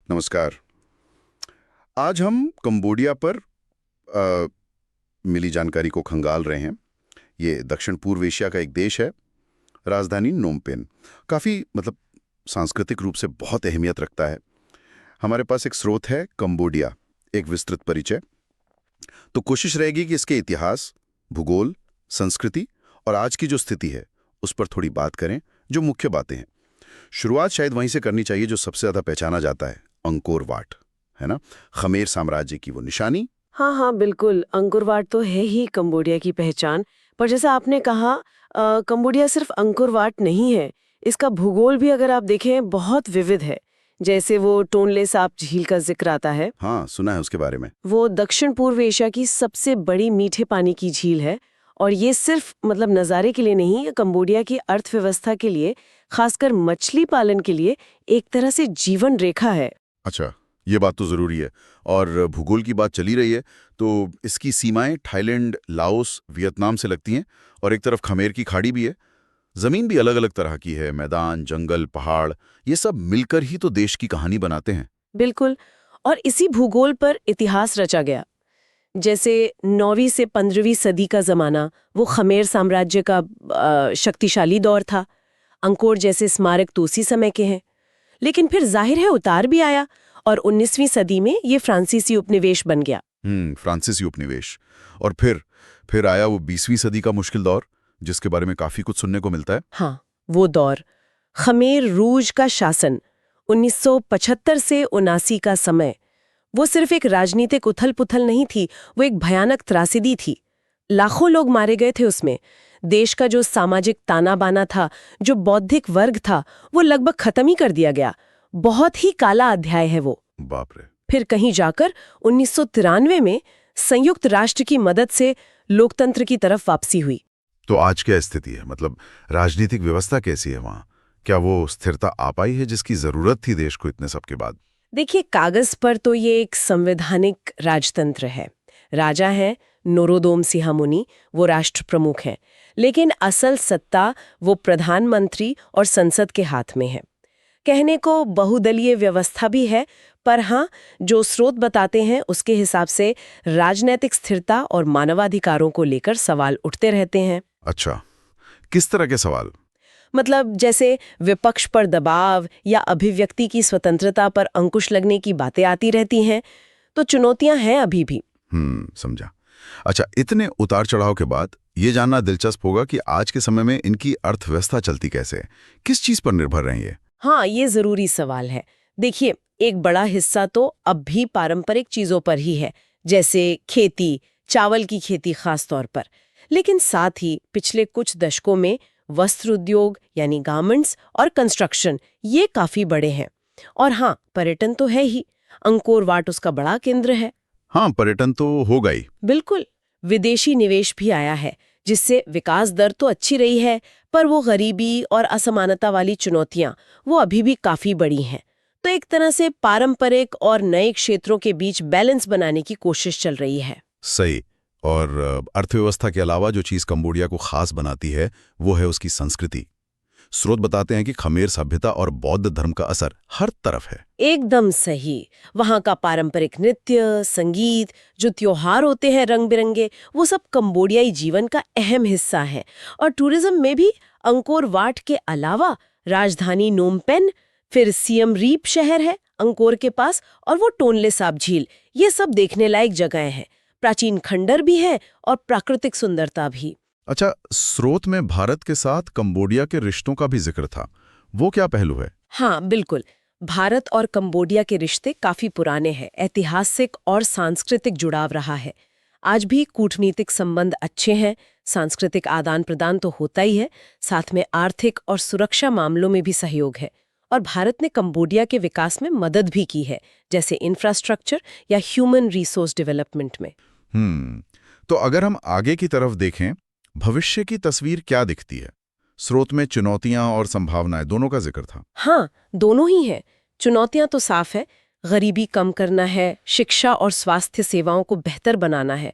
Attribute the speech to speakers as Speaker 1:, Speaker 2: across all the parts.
Speaker 1: नमस्कार। आज हम कंबोडिया पर मिली जानकारी को खंगाल रहे हैं। ये दक्षिण पूर्व एशिया का एक देश है। राजधानी नोम पेन काफ़ी सांस्कृतिक रूप से बहुत अहमियत रखता है। हमारे पास एक स्रोत है कंबोडिया, एक विस्तृत परिचय। तो कोशिश रहेगी कि इसके इतिहास, भूगोल, संस्कृति और आज की जो स्थिति है उस पर थोड़ी बात करें, जो मुख्य बातें हैं। शुरुआत शायद वहीं से करनी चाहिए जो सबसे ज़्यादा पहचाना जाता है, अंकोर वाट, है ना? खमेर साम्राज्य की वो निशानी।
Speaker 2: हाँ, बिल्कुल। अंकुर वाट तो है ही कंबोडिया की पहचान। पर जैसा आपने कहा, कंबोडिया सिर्फ अंकुर वाट नहीं है। इसका भूगोल भी अगर आप देखें बहुत विविध है। जैसे वो टोनले साप झील का जिक्र आता है।
Speaker 1: हाँ, सुना है उसके बारे में।
Speaker 2: वो दक्षिण पूर्व एशिया की सबसे बड़ी मीठे पानी की झील है। और ये सिर्फ नज़ारे के लिए नहीं, ये कंबोडिया की अर्थव्यवस्था के लिए, खासकर मछली पालन के लिए एक तरह से जीवन रेखा है।
Speaker 1: अच्छा, ये बात तो ज़रूरी है। और भूगोल की बात चली रही है तो इसकी सीमाएं थाईलैंड, लाओस, वियतनाम से लगती हैं और एक तरफ खमेर की खाड़ी भी है। ज़मीन भी अलग अलग तरह की है, मैदान, जंगल, पहाड़, ये सब मिलकर ही तो देश की कहानी बनाते हैं।
Speaker 2: बिल्कुल। और इसी भूगोल पर इतिहास रचा गया। जैसे 9वीं से 15वीं सदी का जमाना वो खमेर साम्राज्य का शक्तिशाली दौर था। अंकोर जैसे स्मारक तो उसी समय के हैं। लेकिन फिर जाहिर है उतार भी आया और 19वीं सदी में ये फ्रांसीसी उपनिवेश बन गया।
Speaker 1: फ्रांसीसी उपनिवेश। और फिर आया वो 20वीं सदी का मुश्किल दौर, जिसके बारे में काफी कुछ सुनने को मिलता है।
Speaker 2: हाँ, वो दौर खमेर रूज का शासन 1975 से 79 का समय, वो सिर्फ एक राजनीतिक उथल-पुथल नहीं थी, वो एक भयानक त्रासदी थी। लाखों लोग मारे गए थे उसमें। देश का जो सामाजिक ताना-बाना था, जो बौद्धिक वर्ग था, वो लगभग खत्म ही कर दिया गया। बहुत ही काला अध्याय है वो।
Speaker 1: बाप रे।
Speaker 2: फिर कहीं जाकर 1993 में संयुक्त राष्ट्र की मदद से लोकतंत्र की तरफ वापसी हुई।
Speaker 1: तो आज क्या स्थिति है? राजनीतिक व्यवस्था कैसी है वहाँ? क्या वो स्थिरता आ पाई है जिसकी जरूरत थी देश को इतने सब के बाद?
Speaker 2: देखिए, कागज पर तो ये एक संवैधानिक राजतंत्र है। राजा हैं नोरोदोम सिहामुनी, वो राष्ट्र प्रमुख हैं। लेकिन असल सत्ता वो प्रधानमंत्री और संसद के हाथ में है। कहने को बहुदलीय व्यवस्था भी है, पर हाँ, जो स्रोत बताते हैं उसके हिसाब से राजनैतिक स्थिरता और मानवाधिकारों को लेकर सवाल उठते रहते हैं।
Speaker 1: अच्छा, किस तरह के सवाल?
Speaker 2: जैसे विपक्ष पर दबाव या अभिव्यक्ति की स्वतंत्रता पर अंकुश लगने की बातें आती रहती हैं। तो चुनौतियां हैं अभी भी।
Speaker 1: समझा। अच्छा, इतने उतार चढ़ाव के बाद ये जानना दिलचस्प होगा कि आज के समय में इनकी अर्थव्यवस्था चलती कैसे है, किस चीज पर निर्भर रही है?
Speaker 2: हाँ, ये जरूरी सवाल है। देखिए, एक बड़ा हिस्सा तो अब भी पारंपरिक चीजों पर ही है, जैसे खेती, चावल की खेती खास तौर पर। लेकिन साथ ही पिछले कुछ दशकों में वस्त्र उद्योग यानी गारमेंट्स और कंस्ट्रक्शन ये काफी बड़े हैं। और हाँ, पर्यटन तो है ही। अंकोर वाट उसका बड़ा केंद्र है।
Speaker 1: हाँ, पर्यटन तो होगा ही।
Speaker 2: बिल्कुल। विदेशी निवेश भी आया है, जिससे विकास दर तो अच्छी रही है, पर वो गरीबी और असमानता वाली चुनौतियां वो अभी भी काफी बड़ी हैं। तो एक तरह से पारंपरिक और नए क्षेत्रों के बीच बैलेंस बनाने की कोशिश चल रही है।
Speaker 1: सही। और अर्थव्यवस्था के अलावा जो चीज कंबोडिया को खास बनाती है वो है उसकी संस्कृति। स्रोत बताते हैं कि खमेर सभ्यता और बौद्ध धर्म का असर हर तरफ है।
Speaker 2: एकदम सही। वहाँ का पारंपरिक नृत्य, संगीत, जो त्योहार होते हैं रंग बिरंगे, वो सब कंबोडियाई जीवन का अहम हिस्सा है। और टूरिज्म में भी अंकोर वाट के अलावा राजधानी नोम पेन, फिर सियम रीप शहर है अंकोर के पास, और वो टोनले साप झील, ये सब देखने लायक जगह हैं। प्राचीन खंडर भी है और प्राकृतिक सुंदरता भी।
Speaker 1: अच्छा, स्रोत में भारत के साथ कंबोडिया के रिश्तों का भी जिक्र था, वो क्या पहलू है?
Speaker 2: हाँ, बिल्कुल। भारत और कंबोडिया के रिश्ते काफी पुराने हैं। ऐतिहासिक और सांस्कृतिक जुड़ाव रहा है। आज भी कूटनीतिक संबंध अच्छे हैं, सांस्कृतिक आदान प्रदान तो होता ही है, साथ में आर्थिक और सुरक्षा मामलों में भी सहयोग है। और भारत ने कंबोडिया के विकास में मदद भी की है, जैसे इंफ्रास्ट्रक्चर या ह्यूमन रिसोर्स डेवलपमेंट में।
Speaker 1: तो अगर हम आगे की तरफ देखें, भविष्य की तस्वीर क्या दिखती है? स्रोत में चुनौतियां और संभावनाएं दोनों का जिक्र था।
Speaker 2: हाँ, दोनों ही है। चुनौतियां तो साफ है, गरीबी कम करना है, शिक्षा और स्वास्थ्य सेवाओं को बेहतर बनाना है।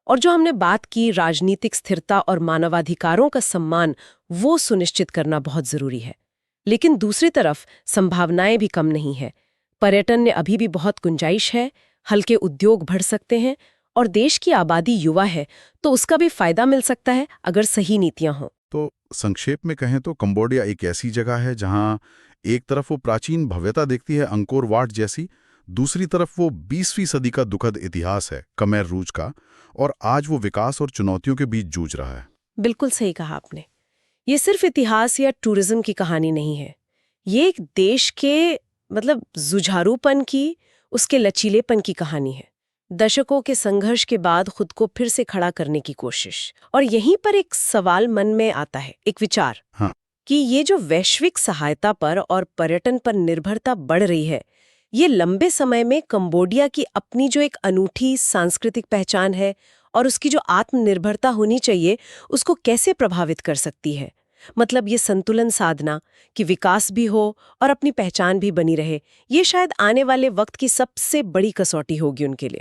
Speaker 2: और जो हमने बात की राजनीतिक स्थिरता और मानवाधिकारों का सम्मान, वो सुनिश्चित करना बहुत जरूरी है। लेकिन दूसरी तरफ संभावनाएं भी कम नहीं है। पर्यटन में अभी भी बहुत गुंजाइश है, हल्के उद्योग बढ़ सकते हैं और देश की आबादी युवा है तो उसका भी फायदा मिल सकता है अगर सही नीतियां हों।
Speaker 3: तो संक्षेप में कहें तो कंबोडिया एक ऐसी जगह है जहां एक तरफ वो प्राचीन भव्यता दिखती है अंकोर वाट जैसी, दूसरी तरफ वो 20वीं सदी का दुखद इतिहास है खमेर रूज का, और आज वो विकास और चुनौतियों के बीच जूझ रहा है।
Speaker 2: बिल्कुल सही कहा आपने। ये सिर्फ इतिहास या टूरिज्म की कहानी नहीं है, ये एक देश के जुझारूपन की, उसके लचीलेपन की कहानी है। दशकों के संघर्ष के बाद खुद को फिर से खड़ा करने की कोशिश। और यहीं पर एक सवाल मन में आता है, एक विचार,
Speaker 3: हाँ।
Speaker 2: कि ये जो वैश्विक सहायता पर और पर्यटन पर निर्भरता बढ़ रही है, ये लंबे समय में कंबोडिया की अपनी जो एक अनूठी सांस्कृतिक पहचान है और उसकी जो आत्मनिर्भरता होनी चाहिए, उसको कैसे प्रभावित कर सकती है। मतलब ये संतुलन साधना कि विकास भी हो और अपनी पहचान भी बनी रहे, ये शायद आने वाले वक्त की सबसे बड़ी कसौटी होगी उनके लिए।